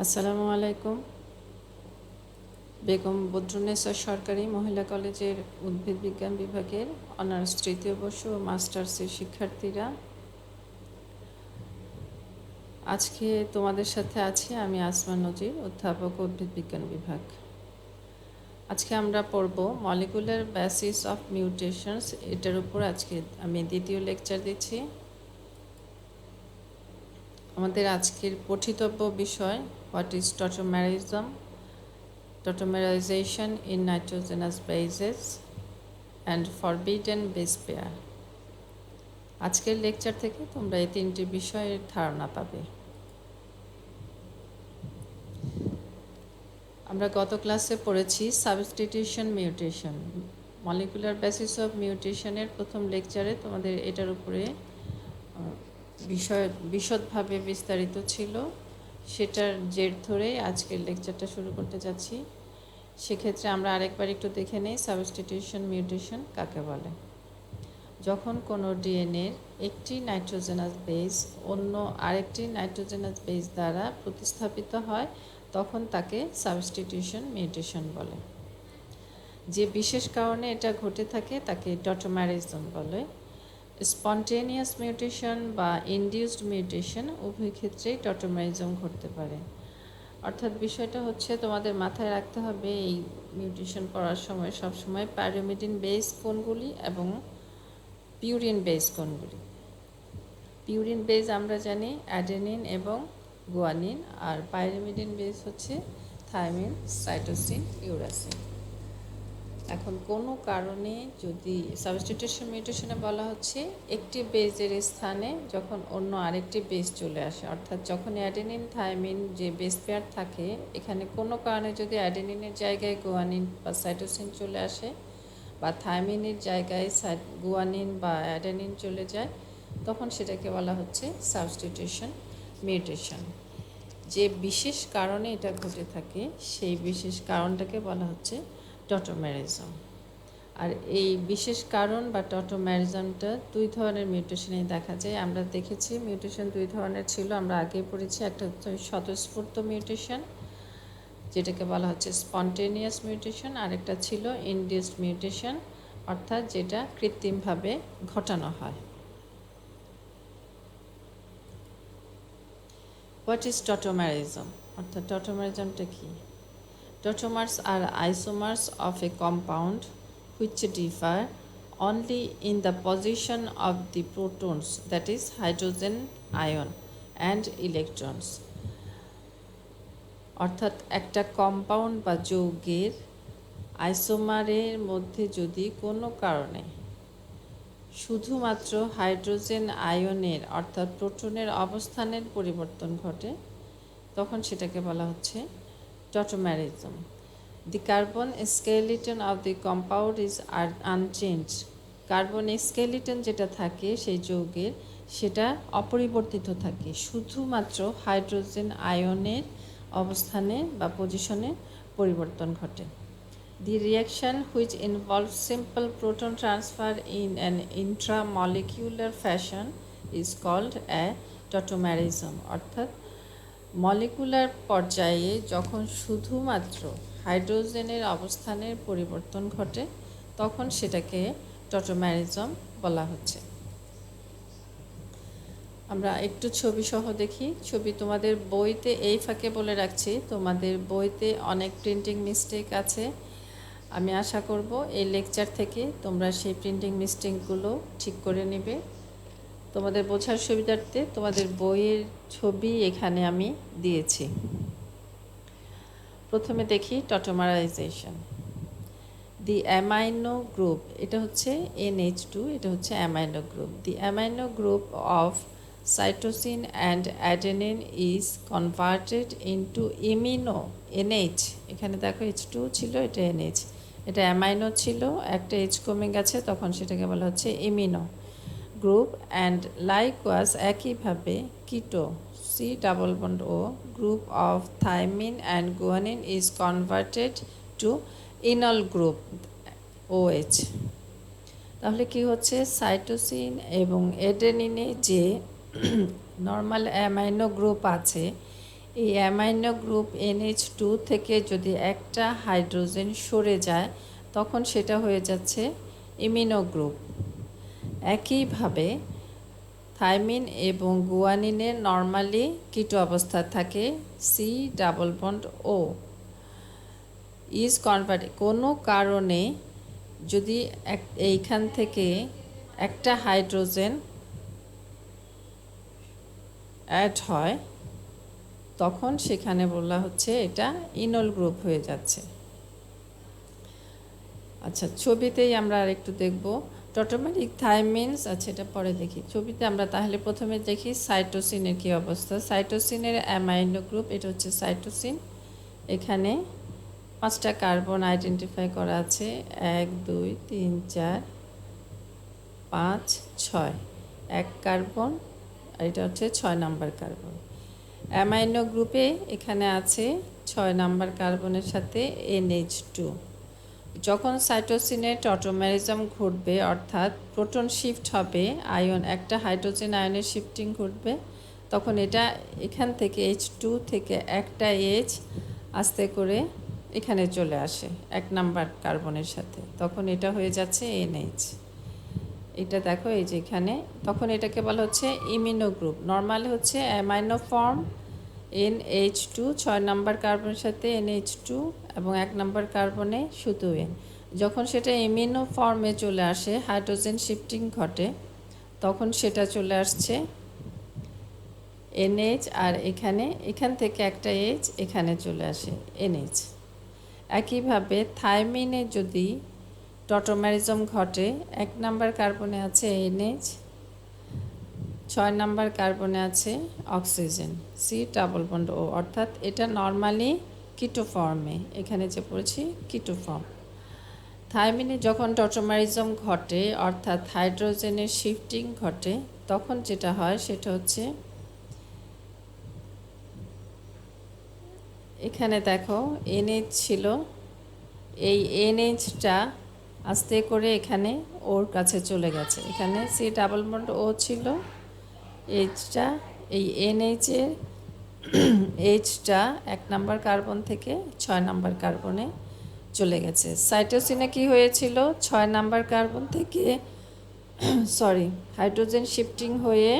আসসালামু আলাইকুম। বেগম বদরুন্নেসা সরকারি মহিলা কলেজের উদ্ভিদ বিজ্ঞান বিভাগের অনার্স তৃতীয় বর্ষ ও মাস্টার্সের শিক্ষার্থীরা, আজকে তোমাদের সাথে আছি আমি আসমা নজির, অধ্যাপক উদ্ভিদ বিজ্ঞান বিভাগ। আজকে আমরা পড়ব মলিকুলার বেসিস অফ মিউটেশনস, এটার উপর আজকে আমি দ্বিতীয় লেকচার দিচ্ছি। আমাদের আজকের পঠিতব্য বিষয় what is টটোমেরিজম, tautomerization in nitrogenous bases and forbidden base pair। আজকের লেকচার থেকে তোমরা এই তিনটি বিষয়ের ধারণা পাবে। আমরা গত ক্লাসে পড়েছি substitution mutation, molecular basis of মিউটেশনের প্রথম লেকচারে তোমাদের এটার উপরে বিশদভাবে বিস্তারিত ছিল। সেটার জের ধরে আজকের লেকচারটা শুরু করতে যাচ্ছি। সেক্ষেত্রে আমরা আরেকবার একটু দেখে নেই সাবস্টিটিউশন মিউটেশন কাকে বলে। যখন কোনো ডিএনএর একটি নাইট্রোজেনাস বেস অন্য আরেকটি নাইট্রোজেনাস বেস দ্বারা প্রতিস্থাপিত হয় তখন তাকে সাবস্টিটিউশন মিউটেশন বলে। যে বিশেষ কারণে এটা ঘটে থাকে তাকে টটোমেরিজম বলে। স্পন্টেনিয়াস মিউটেশন বা ইনডিউসড মিউটেশন উভয় ক্ষেত্রেই টটোমেরিজম ঘটতে পারে। অর্থাৎ বিষয়টা হচ্ছে তোমাদের মাথায় রাখতে হবে এই মিউটেশন করার সময় সবসময় পাইরিমিডিন বেস কোনগুলি এবং পিউরিন বেস কোনগুলি। পিউরিন বেস আমরা জানি অ্যাডেনিন এবং গুয়ানিন, আর পাইরিমিডিন বেস হচ্ছে থাইমিন, সাইটোসিন, ইউরাসিন। এখন কোনো কারণে যদি সাবস্টিটিউশন মিউটেশনে বলা হচ্ছে একটি বেজের স্থানে যখন অন্য আরেকটি বেস চলে আসে, অর্থাৎ যখন অ্যাডেনিন থাইমিন যে বেস পেয়ার থাকে এখানে কোনো কারণে যদি অ্যাডেনিনের জায়গায় গুয়ানিন বা সাইটোসিন চলে আসে বা থাইমিনের জায়গায় গুয়ানিন বা অ্যাডেনিন চলে যায় তখন সেটাকে বলা হচ্ছে সাবস্টিটিউশন মিউটেশন। যে বিশেষ কারণে এটা ঘটে থাকে সেই বিশেষ কারণটাকে বলা হচ্ছে টটোমেরিজম। আর এই বিশেষ কারণ বা টটোমেরিজমটা দুই ধরনের মিউটেশনে দেখা যায়। আমরা দেখেছি মিউটেশন দুই ধরনের ছিল, আমরা আগে পড়েছি। একটা হচ্ছে স্বতঃস্ফূর্ত মিউটেশন যেটাকে বলা হচ্ছে স্পন্টেনিয়াস মিউটেশন, আরেকটা ছিল ইনডিউসড মিউটেশন অর্থাৎ যেটা কৃত্রিমভাবে ঘটানো হয়। হোয়াট ইজ টটোমেরিজম, অর্থাৎ টটোমেরিজমটা কি? Tautomers are isomers of a compound which differ only in the position of the protons, that is hydrogen ion and electrons। অর্থাৎ একটা কম্পাউন্ড বা যৌগের আইসোমারের মধ্যে যদি কোনো কারণে শুধুমাত্র হাইড্রোজেন আয়নের অর্থাৎ প্রোটনের অবস্থানের পরিবর্তন ঘটে তখন সেটাকে বলা হচ্ছে টটোমেরিজম। The carbon skeleton of the compound is unchanged। Carbon skeleton যেটা থাকে সেই যৌগের সেটা অপরিবর্তিত থাকে, শুধুমাত্র হাইড্রোজেন আয়নের অবস্থানে বা পজিশনে পরিবর্তন ঘটে। The reaction which involves simple proton transfer in an intramolecular fashion is called a tautomerism। অর্থাৎ মলিকুলার পর্যায়ে যখন শুধুমাত্র হাইড্রোজেনের অবস্থানের পরিবর্তন ঘটে তখন সেটাকে টটোমেরিজম বলা হচ্ছে। আমরা একটু ছবি সহ দেখি। ছবি তোমাদের বইতে এই ফাঁকে বলে রাখছি, তোমাদের বইতে অনেক প্রিন্টিং মিস্টেক আছে। আমি আশা করব এই লেকচার থেকে তোমরা সেই প্রিন্টিং মিস্টেকগুলো ঠিক করে নেবে। তোমাদের বোঝার সুবিধার্থে তোমাদের বইয়ের ছবি এখানে আমি দিয়েছি। প্রথমে দেখি টটোমারাইজেশন। দি অ্যামাইনো গ্রুপ, এটা হচ্ছে NH2, এটা হচ্ছে amino group. The amino group of cytosine and adenine is converted into imino NH। এখানে দেখো H2 ছিল, এটা NH, এটা অ্যামাইনো ছিল, একটা H কমে গেছে তখন সেটাকে বলা হচ্ছে ইমিনো গ্রুপ। অ্যান্ড লাইকওয়াজ একইভাবে কিটো C+O group of thymine and guanine is converted to enol group OH। তাহলে কি হচ্ছে, সাইটোসিন এবং অ্যাডেনিনে যে নর্মাল অ্যামাইনো গ্রুপ আছে এই অ্যামাইনো গ্রুপ NH2 থেকে যদি একটা হাইড্রোজেন সরে যায় তখন সেটা হয়ে যাচ্ছে ইমিনো গ্রুপ। একইভাবে থাইমিন এবং গুয়ানিনের নর্মালি কিটো অবস্থা থাকে C double bond O is convert. কোনো কারণে যদি এইখান থেকে একটা হাইড্রোজেন অ্যাড হয় তখন সেখানে বলা হচ্ছে এটা ইনল গ্রুপ হয়ে যাচ্ছে। আচ্ছা, ছবিতেই আমরা আর একটু দেখব টটোমেরিক থাইমিনস। আচ্ছা, এটা পরে দেখি। ছবিতে আমরা তাহলে প্রথমে দেখি সাইটোসিনের কী অবস্থা। সাইটোসিনের অ্যামাইনো গ্রুপ, এটা হচ্ছে সাইটোসিন। এখানে 5টা কার্বন আইডেন্টিফাই করা আছে, 1 2 3 4 5 6, 1 কার্বন, এটা হচ্ছে 6 নাম্বার কার্বন। অ্যামাইনো গ্রুপে এখানে আছে 6 নাম্বার কার্বনের সাথে NH2। যখন সাইটোসিনের টটোমেরিজম ঘটবে অর্থাৎ প্রোটন শিফট হবে, আয়ন একটা হাইড্রোজেন আয়নের শিফটিং ঘটবে, তখন এটা এখান থেকে H2 থেকে একটা H আস্তে করে এখানে চলে আসে 1 নাম্বার কার্বনের সাথে, তখন এটা হয়ে যাচ্ছে NH। এটা দেখো এই যে এখানে, তখন এটাকে বলা হচ্ছে ইমিনো গ্রুপ। নর্মালি হচ্ছে অ্যামাইনো ফর্ম NH2, 6 নাম্বার কার্বনের সাথে NH2 এবং 1 নাম্বার কার্বনে শুধু N। যখন সেটা ইমিনো ফর্মে চলে আসে, হাইড্রোজেন শিফটিং ঘটে, তখন সেটা চলে আসছে NH, আর এখান থেকে একটা H এখানে চলে আসে NH। একইভাবে থাইমিনে যদি টটোমেরিজম ঘটে, 1 নাম্বার কার্বনে আছে NH, 6 নাম্বার কার্বনে আছে অক্সিজেন সি ডাবল বন্ড ও, অর্থাৎ এটা নর্মালি কিটো ফর্মে, এখানে যে পড়েছি কিটো ফর্ম। থাইমিনে যখন টটোমেরিজম ঘটে অর্থাৎ হাইড্রোজেনের শিফটিং ঘটে, তখন যেটা হয় সেটা হচ্ছে এখানে দেখো NH ছিল, এই NHটা আস্তে করে এখানে ওর কাছে চলে গেছে, এখানে সি ডাবল বন্ড ও ছিল, এইচটা এই NH-এর এইচটা 1 নাম্বার কার্বন থেকে 6 নাম্বার কার্বনে চলে গেছে। সাইটোসিনে কি হয়েছিল, 6 নাম্বার কার্বন থেকে হাইড্রোজেন শিফটিং হয়ে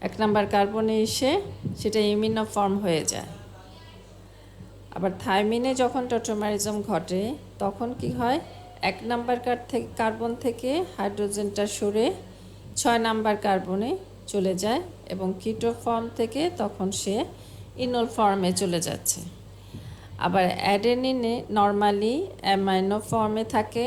1 নাম্বার কার্বনে এসে সেটা ইমিনো ফর্ম হয়ে যায়। আবার থাইমিনে যখন টটোমেরিজম ঘটে তখন কি হয়, 1 নাম্বার কার্বন থেকে হাইড্রোজেনটা সরে 6 নাম্বার কার্বনে চলে যায় এবং কিটো ফর্ম থেকে তখন সে ইনল ফর্মে চলে যাচ্ছে। আবার অ্যাডেনিনে নর্মালি অ্যামাইনো ফর্মে থাকে,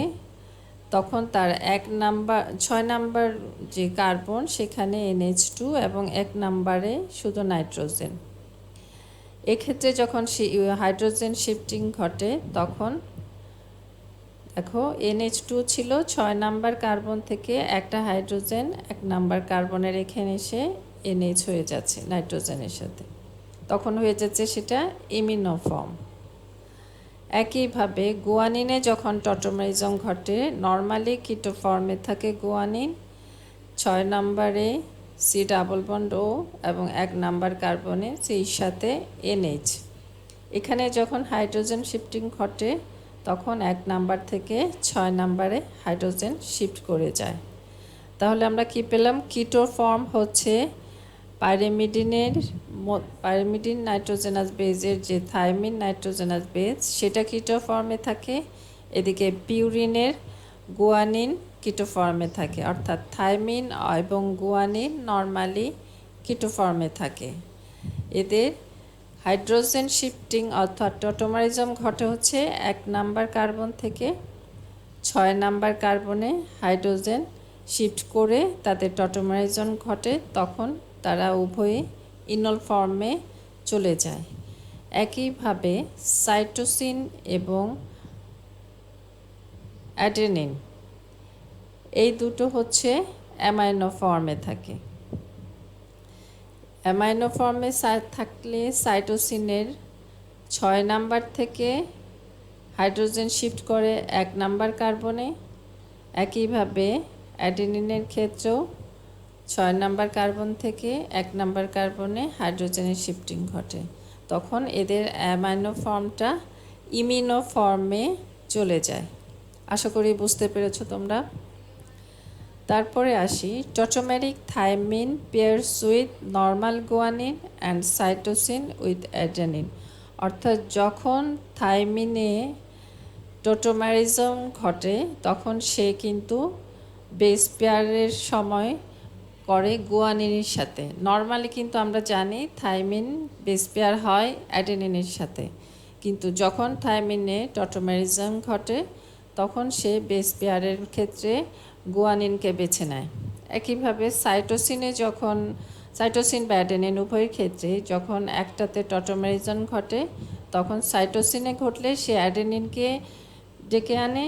তখন তার 6 নাম্বার যে কার্বন সেখানে NH2 এবং 1 নাম্বারে শুধু নাইট্রোজেন। এক্ষেত্রে যখন হাইড্রোজেন শিফটিং ঘটে তখন দেখো NH2 ছিল 6 নাম্বার কার্বন থেকে একটা হাইড্রোজেন 1 নাম্বার কার্বনের এখানে এসে NH হয়ে যাচ্ছে নাইট্রোজেনের সাথে, তখন হয়ে যাচ্ছে সেটা ইমিনো ফর্ম। একইভাবে গুয়ানিনে যখন টটোমেরিজম ঘটে, নর্মালি কিটো ফর্মে থাকে গুয়ানিন, 6 নাম্বারে সি ডাবল বন্ড ও এবং 1 নাম্বার কার্বনে সির সাথে NH। এখানে যখন হাইড্রোজেন শিফটিং ঘটে তখন 1 নাম্বার থেকে 6 নাম্বারে হাইড্রোজেন শিফট করে যায়। তাহলে আমরা কি পেলাম, কিটো ফর্ম হচ্ছে পাইরিমিডিন নাইট্রোজেনাস বেজের যে থাইমিন নাইট্রোজেনাস বেজ সেটা কিটো ফর্মে থাকে, এদিকে পিউরিনের গুয়ানিন কিটো ফর্মে থাকে, অর্থাৎ থাইমিন এবং গুয়ানিন নর্মালি কিটো ফর্মে থাকে। এদের হাইড্রোজেন শিফটিং অর্থাৎ টটোমেরিজম ঘটে হচ্ছে 1 নাম্বার কার্বন থেকে 6 নাম্বার কার্বনে হাইড্রোজেন শিফট করে তাদের টটোমেরিজম ঘটে, তখন তারা উভয়ে ইনল ফর্মে চলে যায়। একইভাবে সাইটোসিন এবং অ্যাডেনিন এই দুটো হচ্ছে অ্যামাইনো ফর্মে থাকে। অ্যামাইনো ফর্মে থাকলে সাইটোসিনের 6 নাম্বার থেকে হাইড্রোজেন শিফট করে 1 নাম্বার কার্বনে, একইভাবে অ্যাডেনিনের ক্ষেত্রেও 6 নাম্বার কার্বন থেকে 1 নাম্বার কার্বনে হাইড্রোজেনের শিফটিং ঘটে, তখন এদের অ্যামাইনো ফর্মটা ইমিনো ফর্মে চলে যায়। আশা করি বুঝতে পেরেছো তোমরা। তারপরে আসি, tautomeric thymine pairs with normal guanine and cytosine with adenine. অর্থাৎ যখন থাইমিনে টোটোমেরিজম ঘটে তখন সে কিন্তু বেস পেয়ারের সময় করে গুয়ানিনের সাথে। নর্মালি কিন্তু আমরা জানি থাইমিন বেস পেয়ার হয় অ্যাডেনিনের সাথে, কিন্তু যখন থাইমিনে টোটোমেরিজম ঘটে তখন সে বেস পেয়ারের ক্ষেত্রে গুয়ানিনকে বেছে নেয়। একইভাবে সাইটোসিন বা অ্যাডেনিন উভয়ের ক্ষেত্রে যখন একটাতে টোটোমেরিজম ঘটে তখন সাইটোসিনে ঘটলে সে অ্যাডেনিনকে ডেকে আনে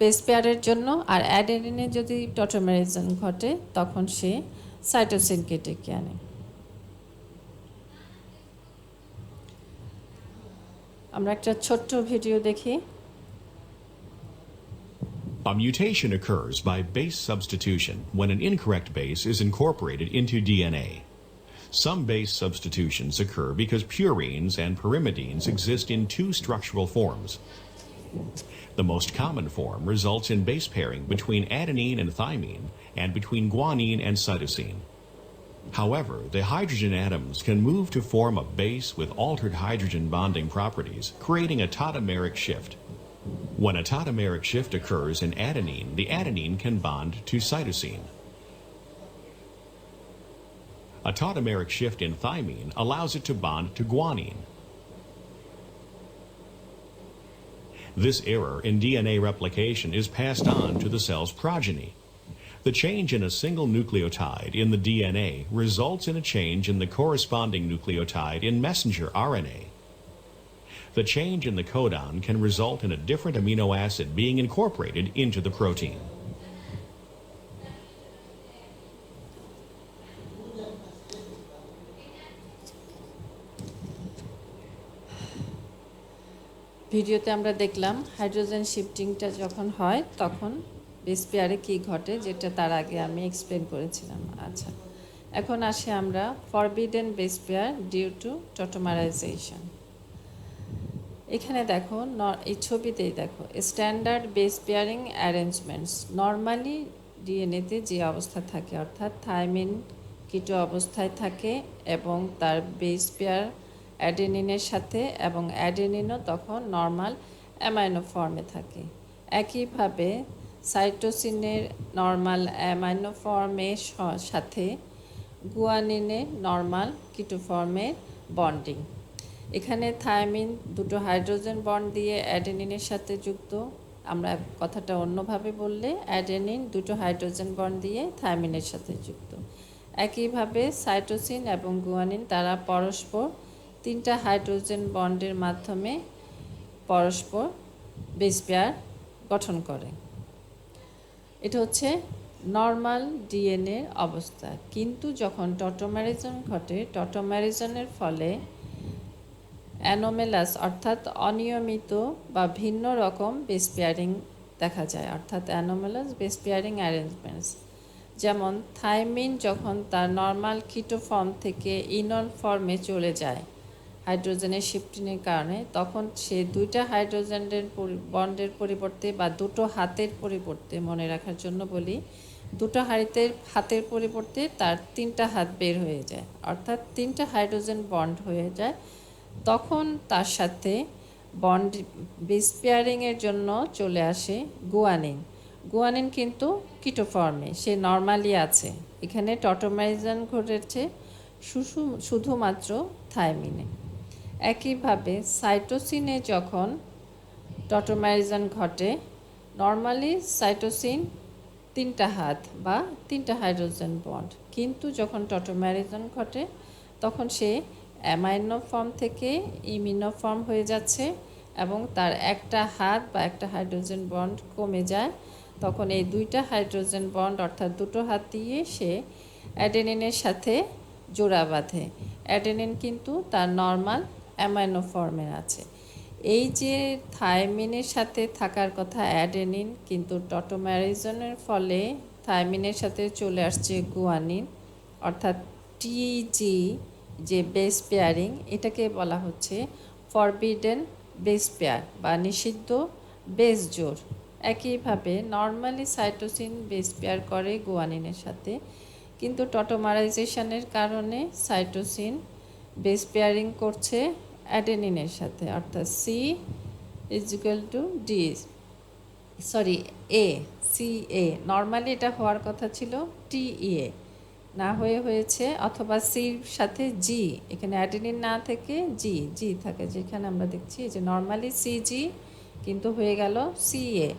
বেস পেয়ারের জন্য, আর অ্যাডেনিনে যদি টোটোমেরিজম ঘটে তখন সে সাইটোসিনকে ডেকে আনে। আমরা একটা ছোট্ট ভিডিও দেখি। A mutation occurs by base substitution when an incorrect base is incorporated into DNA. Some base substitutions occur because purines and pyrimidines exist in two structural forms. The most common form results in base pairing between adenine and thymine and between guanine and cytosine. However, the hydrogen atoms can move to form a base with altered hydrogen bonding properties, creating a tautomeric shift. When a tautomeric shift occurs in adenine, the adenine can bond to cytosine. A tautomeric shift in thymine allows it to bond to guanine. This error in DNA replication is passed on to the cell's progeny. The change in a single nucleotide in the DNA results in a change in the corresponding nucleotide in messenger RNA. The change in the codon can result in a different amino acid being incorporated into the protein. ভিডিওতে আমরা দেখলাম hydrogen শিফটিংটা যখন হয় তখন base পেয়ারে কী ঘটে, যেটা তার আগে আমি এক্সপ্লেন করেছিলাম। আচ্ছা, এখন আসি আমরা forbidden base pair due to tautomerization. এখানে দেখো, এই ছবিতেই দেখো standard base pairing arrangements. Normally ডিএনএতে যে অবস্থা থাকে, অর্থাৎ থাইমিন কিটো অবস্থায় থাকে এবং তার বেস পেয়ার অ্যাডেনিনের সাথে, এবং অ্যাডেনিনও তখন নর্মাল অ্যামাইনো ফর্মে থাকে। একইভাবে সাইটোসিনের নর্মাল অ্যামাইনো ফর্মের সাথে গুয়ানিনের নর্মাল কিটো ফর্মের বন্ডিং। এখানে থাইমিন দুটো হাইড্রোজেন বন্ড দিয়ে অ্যাডেনিনের সাথে যুক্ত। আমরা কথাটা অন্যভাবে বললে অ্যাডেনিন দুটো হাইড্রোজেন বন্ড দিয়ে থাইমিনের সাথে যুক্ত। একইভাবে সাইটোসিন এবং গুয়ানিন তারা পরস্পর 3টা হাইড্রোজেন বন্ডের মাধ্যমে পরস্পর বেস পেয়ার গঠন করে। এটা হচ্ছে নর্মাল ডিএনএর অবস্থা। কিন্তু যখন টোটোমেরিজম ঘটে, টোটোমেরিজমের ফলে অ্যানোমেলাস অর্থাৎ অনিয়মিত বা ভিন্ন রকম বেস পেয়ারিং দেখা যায়, অর্থাৎ অ্যানোমেলাস বেস পেয়ারিং অ্যারেঞ্জমেন্টস। যেমন থাইমিন যখন তার নর্মাল কিটো ফর্ম থেকে ইনন ফর্মে চলে যায় হাইড্রোজেনের শিফটিংয়ের কারণে, তখন সে 2টা হাইড্রোজেনের বন্ডের পরিবর্তে বা 2টো হাতের পরিবর্তে, মনে রাখার জন্য বলি, 2টো হাতের পরিবর্তে তার 3টা হাত বের হয়ে যায়, অর্থাৎ 3টা হাইড্রোজেন বন্ড হয়ে যায়। তখন তার সাথে বন্ড বেস পেয়ারিংয়ের জন্য চলে আসে গুয়ানিন। গুয়ানিন কিন্তু কিটো ফর্মে, সে নর্মালি আছে। এখানে টোটোমেরিজম ঘটেছে শুধুমাত্র থাইমিনে। একইভাবে সাইটোসিনে যখন টোটোমেরিজম ঘটে, নর্মালি সাইটোসিন 3টা হাত বা 3টা হাইড্রোজেন বন্ড, কিন্তু যখন টোটোমেরিজম ঘটে তখন সে অ্যামাইনো ফর্ম থেকে ইমিনো ফর্ম হয়ে যাচ্ছে এবং তার একটা হাত বা একটা হাইড্রোজেন বন্ড কমে যায়। তখন এই 2টা হাইড্রোজেন বন্ড অর্থাৎ 2টো হাত দিয়ে সে অ্যাডেনিনের সাথে জোড়া বাঁধে। অ্যাডেনিন কিন্তু তার নর্মাল অ্যামাইনো ফর্মে আছে। এই যে থাইমিনের সাথে থাকার কথা অ্যাডেনিন, কিন্তু টোটোমেরিজমের ফলে থাইমিনের সাথে চলে আসছে গুয়ানিন, অর্থাৎ টিজি যে বেস পেয়ারিং, এটাকে বলা হচ্ছে ফরবিডেন বেস পেয়ার বা নিষিদ্ধ বেস জোড়। একইভাবে নর্মালি সাইটোসিন বেস পেয়ার করে গুয়ানিনের সাথে, কিন্তু টটোমারাইজেশনের কারণে সাইটোসিন বেস পেয়ারিং করছে অ্যাডেনিনের সাথে, অর্থাৎ C is equal to D, sorry A, C A. Normally এটা হওয়ার কথা ছিল টি এ, না হয়েছে, অথবা সির সাথে জি, এখানে অ্যাডেনিন না থেকে জি জি থাকে, যেখানে আমরা দেখছি যে নর্মালি সি জি, কিন্তু হয়ে গেল সি এ।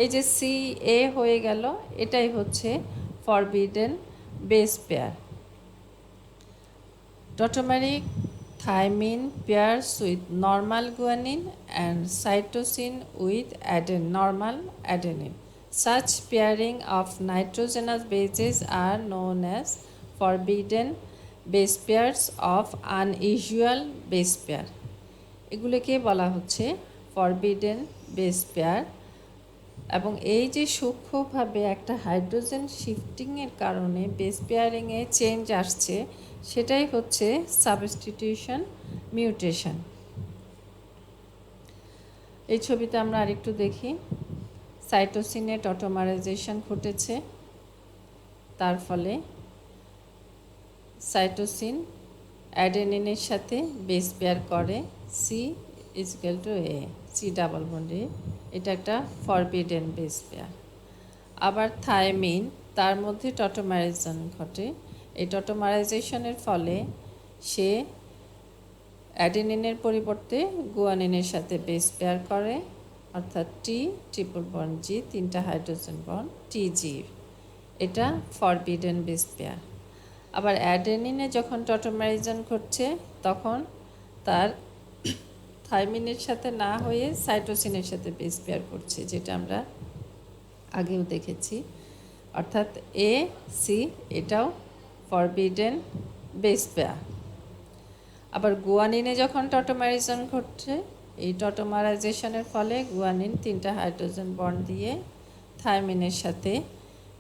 এই যে সি এ হয়ে গেল, এটাই হচ্ছে forbidden base pair. Tautomeric thymine pairs with normal guanine and cytosine with normal adenine. Such pairing of nitrogenous bases are known as forbidden base pairs of unusual base pair. এগুলোকে বলা হচ্ছে forbidden base pair. এবং এই যে সূক্ষ্মভাবে একটা hydrogen শিফটিংয়ের কারণে base পেয়ারিংয়ে change আসছে, সেটাই হচ্ছে সাবস্টিটিউশন মিউটেশন। এই ছবিতে আমরা আরেকটু দেখি, সাইটোসিনে টটোমারাইজেশন ঘটেছে, তার ফলে সাইটোসিন অ্যাডেনিনের সাথে বেস পেয়ার করে C is equal to A, C double বন্ডে, এটা একটা ফরবিডেন বেস পেয়ার। আবার থাইমিন, তার মধ্যে টটোমারাইজেশন ঘটে, এই টটোমারাইজেশনের ফলে সে অ্যাডেনিনের পরিবর্তে গুয়ানিনের সাথে বেস পেয়ার করে, অর্থাৎ টি ট্রিপল বন্ড জি, তিনটা হাইড্রোজেন বন্ড টি জি, এটা ফরবিডেন বেস পেয়ার। আবার অ্যাডেনিনে যখন টটোমারাইজেশন ঘটছে, তখন তার থাইমিনের সাথে না হয়ে সাইটোসিনের সাথে বেস পেয়ার করছে, যেটা আমরা আগেও দেখেছি, অর্থাৎ এ সি, এটাও ফরবিডেন বেস পেয়ার। আবার গুয়ানিনে যখন টটোমারাইজেশন ঘটছে, এই টটোমারাইজেশনের ফলে গুয়ানিন তিনটা হাইড্রোজেন বন্ড দিয়ে থাইমিনের সাথে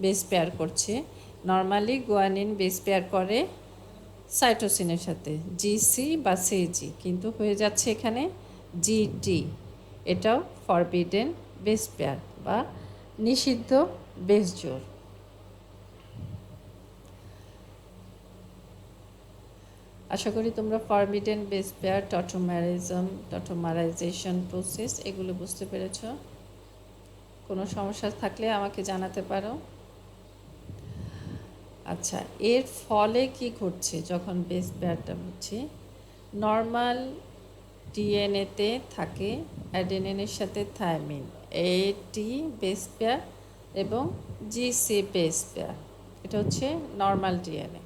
বেস পেয়ার করছে। নর্মালি গুয়ানিন বেস পেয়ার করে সাইটোসিনের সাথে জিসি বা সিজি, কিন্তু হয়ে যাচ্ছে এখানে জিটি, এটাও ফরবিডেন বেস পেয়ার বা নিষিদ্ধ বেস জোড়। আশা করি তোমরা ফরবিডেন বেস পেয়ার, টটোমারাইজেশন প্রসেস এগুলো বুঝতে পেরেছ। কোনো সমস্যা থাকলে আমাকে জানাতে পারো। আচ্ছা, এর ফলে কি ঘটছে যখন বেস পেয়ারটা হচ্ছে? নর্মাল ডিএনএতে থাকে অ্যাডেনিনের সাথে থাইমিন, এটি বেস পেয়ার, এবং জিসি বেস পেয়ার, এটা হচ্ছে নর্মাল ডিএনএ।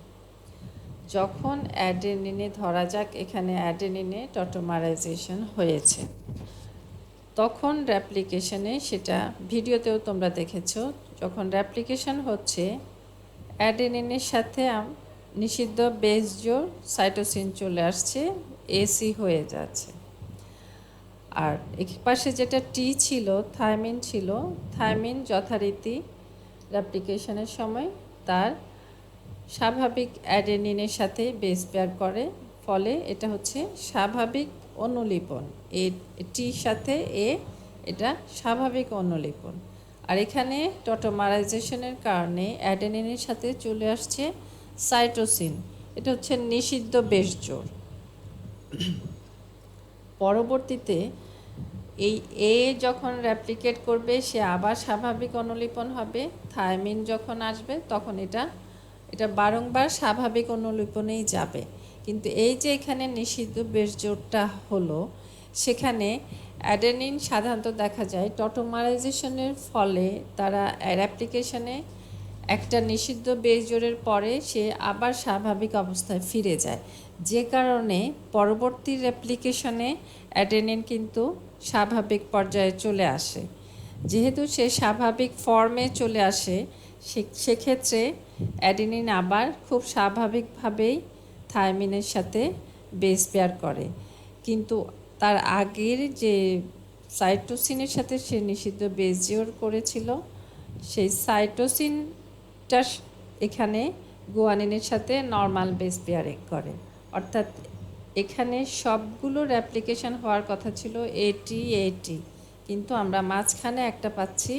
যখন অ্যাডেনিনে, ধরা যাক এখানে অ্যাডেনিনে টটোমারাইজেশন হয়েছে, তখন র্যাপ্লিকেশনে, সেটা ভিডিওতেও তোমরা দেখেছো, যখন র্যাপ্লিকেশন হচ্ছে অ্যাডেনিনের সাথে নিষিদ্ধ বেস জোড় সাইটোসিন চলে আসছে, এসি হয়ে যাচ্ছে। আর এক পাশে যেটা টি ছিল, থাইমিন ছিল, থাইমিন যথারীতি র্যাপ্লিকেশনের সময় তার স্বাভাবিক অ্যাডেনিনের সাথে বেস পেয়ার করে, ফলে এটা হচ্ছে স্বাভাবিক অনুলিপন, এ টির সাথে এ, এটা স্বাভাবিক অনুলিপন। আর এখানে টটোমারাইজেশনের কারণে অ্যাডেনিনের সাথে চলে আসছে সাইটোসিন, এটা হচ্ছে নিষিদ্ধ বেস জোড়। পরবর্তীতে এই এ যখন র্যাপ্লিকেট করবে, সে আবার স্বাভাবিক অনুলিপন হবে, থাইমিন যখন আসবে তখন এটা বারংবার স্বাভাবিক অনুলিপনেই যাবে। কিন্তু এই যে এখানে নিষিদ্ধ বেস জোড়টা হলো, সেখানে অ্যাডেনিন সাধারণত দেখা যায় টটোমারাইজেশনের ফলে তারা অ্যাপ্লিকেশনে একটা নিষিদ্ধ বেস জোড়ের পরে সে আবার স্বাভাবিক অবস্থায় ফিরে যায়, যে কারণে পরবর্তী রেপ্লিকেশনে অ্যাডেনিন কিন্তু স্বাভাবিক পর্যায়ে চলে আসে। যেহেতু সে স্বাভাবিক ফর্মে চলে আসে, সেক্ষেত্রে অ্যাডেনিন আবার খুব স্বাভাবিকভাবেই থাইমিনের সাথে বেস পেয়ার করে। কিন্তু তার আগের যে সাইটোসিনের সাথে সে নিষিদ্ধ বেস জোড় করেছিল, সেই সাইটোসিন সিটটা এখানে গুয়ানিনের সাথে নর্মাল বেস পেয়ারিং করে, অর্থাৎ এখানে সবগুলোর অ্যাপ্লিকেশন হওয়ার কথা ছিল এটি, কিন্তু আমরা মাঝখানে একটা পাচ্ছি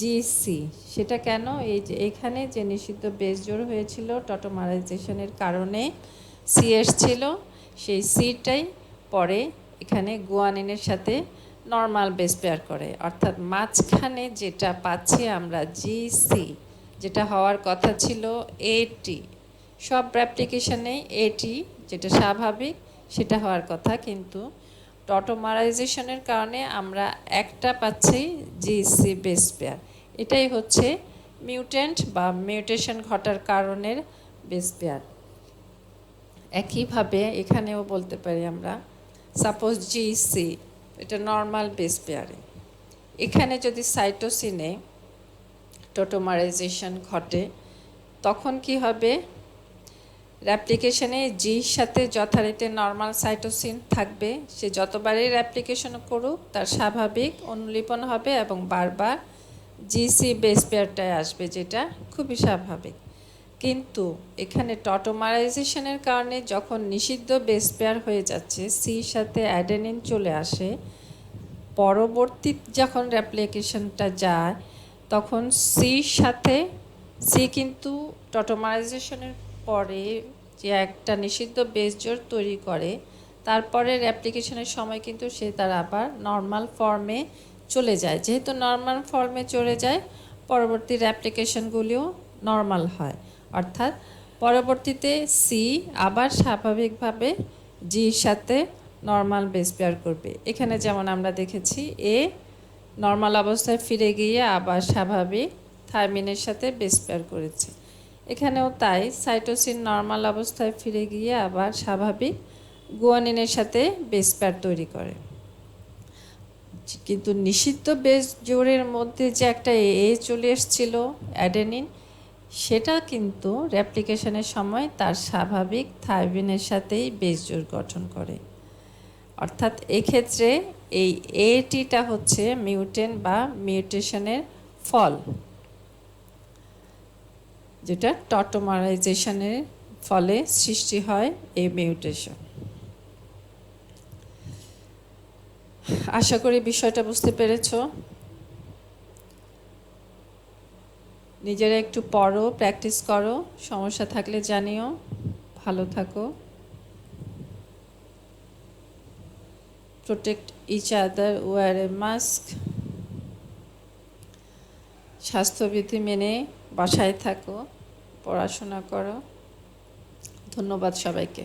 জিসি। সেটা কেন? এই যে এখানে যে নিষিদ্ধ বেস জোড় হয়েছিল টটোমারাইজেশনের কারণে সি এসছিল, সেই সিটাই পরে এখানে গুয়ানিনের সাথে নর্মাল বেস পেয়ার করে, অর্থাৎ মাঝখানে যেটা পাচ্ছি আমরা জিসি, যেটা হওয়ার কথা ছিল এটি। সব অ্যাপ্লিকেশনেই এটি যেটা স্বাভাবিক সেটা হওয়ার কথা, কিন্তু টটোমারাইজেশনের কারণে আমরা একটা পাচ্ছি জিসি বেস পেয়ার। এটাই হচ্ছে মিউট্যান্ট বা মিউটেশন ঘটার কারণের বেস পেয়ার। একইভাবে এখানেও বলতে পারি আমরা, সাপোজ জিসি এটা নর্মাল বেস পেয়ারে, এখানে যদি সাইটোসিনে টোটোমারাইজেশন ঘটে তখন কি হবে? র্যাপ্লিকেশনে জির সাথে যথারীতি নর্মাল সাইটোসিন থাকবে, সে যতবারই র্যাপ্লিকেশন করুক তার স্বাভাবিক অনুলিপন হবে এবং বারবার জিসি বেস পেয়ারটায় আসবে, যেটা খুবই স্বাভাবিক। কিন্তু এখানে টটোমারাইজেশনের কারণে যখন নিষিদ্ধ বেস পেয়ার হয়ে যাচ্ছে, সির সাথে অ্যাডেনিন চলে আসে, পরবর্তী যখন র্যাপ্লিকেশনটা যায় তখন সির সাথে সি কিন্তু টটোমারাইজেশনের পরে যে একটা নিষিদ্ধ বেস জোড় তৈরি করে, তারপরে অ্যাপ্লিকেশনের সময় কিন্তু সে তার আবার নর্মাল ফর্মে চলে যায়। যেহেতু নর্মাল ফর্মে চলে যায়, পরবর্তী অ্যাপ্লিকেশনগুলিও নর্মাল হয়, অর্থাৎ পরবর্তীতে সি আবার স্বাভাবিকভাবে জির সাথে নর্মাল বেস পেয়ার করবে। এখানে যেমন আমরা দেখেছি এ নর্মাল অবস্থায় ফিরে গিয়ে আবার স্বাভাবিক থাইমিনের সাথে বেস পেয়ার করেছে। এখানেও তাই, সাইটোসিন নর্মাল অবস্থায় ফিরে গিয়ে আবার স্বাভাবিক গুয়ানিনের সাথে বেস পেয়ার তৈরি করে। কিন্তু নিষিদ্ধ বেস জোড়ের মধ্যে যে একটা এ চলে এসেছিল অ্যাডেনিন, সেটা কিন্তু র্যাপ্লিকেশনের সময় তার স্বাভাবিক থাইমিনের সাথেই বেস জোড় গঠন করে। অর্থাৎ এক্ষেত্রে এই এটিটা হচ্ছে মিউটেন্ট বা মিউটেশনের ফল, যেটা টটোমারাইজেশনের ফলে সৃষ্টি হয় এই মিউটেশন। আশা করি বিষয়টা বুঝতে পেরেছ। নিজেরা একটু পড়ো, প্র্যাকটিস করো, সমস্যা থাকলে জানিও। ভালো থাকো। প্রোটেক্ট ইচ আদার, ওয়্যার এ মাস্ক। স্বাস্থ্যবিধি মেনে বাসায় থাকো, পড়াশোনা করো। ধন্যবাদ সবাইকে।